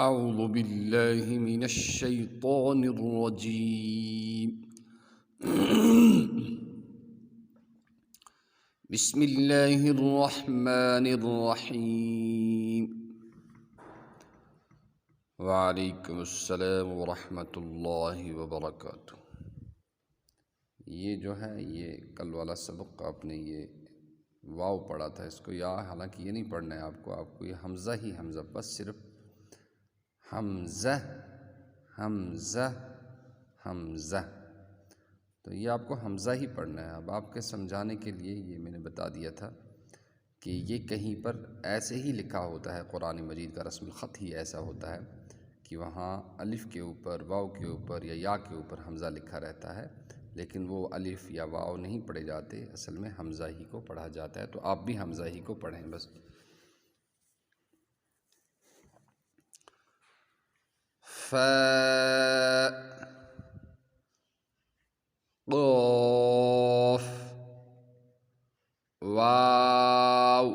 أعوذ بالله من الشيطان الرجيم بسم الله الرحمن الرحيم وعليكم السلام ورحمة الله وبركاته۔ یہ جو ہے یہ کل والا سبق آپ نے یہ واو پڑھا تھا، اس کو حالانکہ یہ نہیں پڑھنا ہے آپ کو یہ حمزہ ہی حمزہ، بس صرف حمزہ حمزہ حمزہ، تو یہ آپ کو حمزہ ہی پڑھنا ہے۔ اب آپ کے سمجھانے کے لیے یہ میں نے بتا دیا تھا کہ یہ کہیں پر ایسے ہی لکھا ہوتا ہے، قرآن مجید کا رسم الخط ہی ایسا ہوتا ہے کہ وہاں الف کے اوپر، واو کے اوپر یا کے اوپر حمزہ لکھا رہتا ہے، لیکن وہ الف یا واو نہیں پڑھے جاتے، اصل میں حمزہ ہی کو پڑھا جاتا ہے۔ تو آپ بھی حمزہ ہی کو پڑھیں بس۔ فاء قاف واو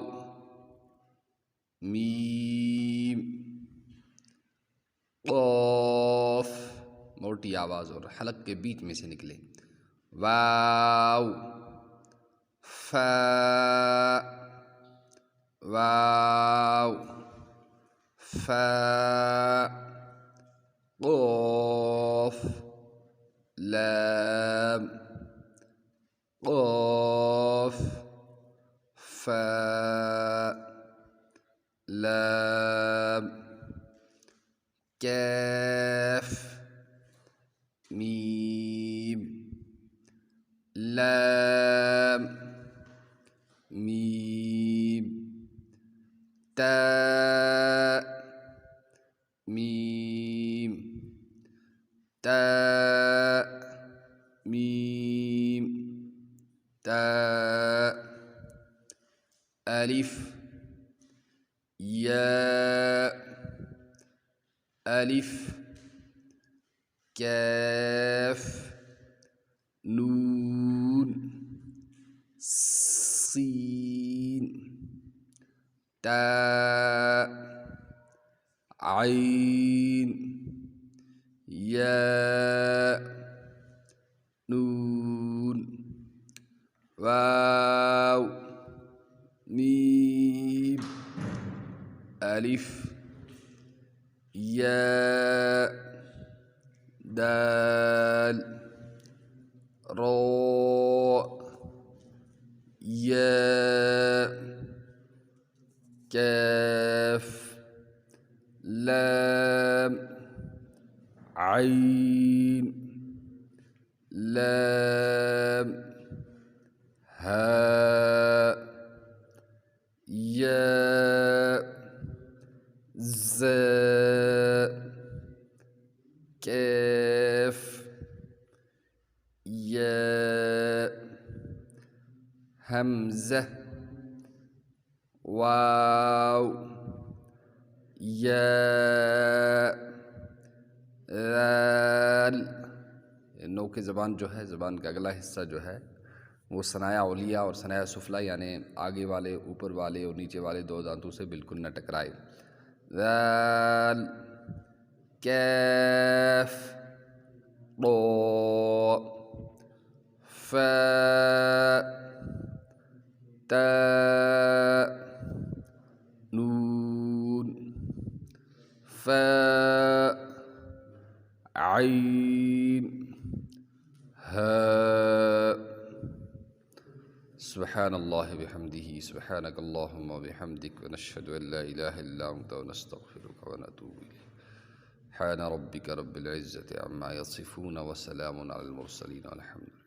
میم قاف، موٹی آواز اور حلق کے بیچ میں سے نکلے، واو فاء واو فاء قاف لام قاف فاء لام کاف میم لام میم تاء میم تاء میم تاء الف یا الف کاف نون سین تاء عین یا نون واو میم الف یا دال را یا کاف لام عین لام ہاء یا زاء کاف یا حمزہ واو یا ذال۔ نو کی زبان جو ہے، زبان کا اگلا حصہ جو ہے وہ ثنایا علیہ اور ثنایا سفلیٰ، یعنی آگے والے، اوپر والے اور نیچے والے دو دانتوں سے بالکل نہ ٹکرائے۔ ذال کاف طا فاء تاء نون فاء عین ہاء۔ سبحان اللہ بحمدہ، سبحانک اللہم وبحمدک، ونشہد ان لا الہ الا انت، ونستغفرک ونتوب الیک۔ سبحان ربک رب العزة عما یصفون، وسلام علی المرسلین، والحمد للہ۔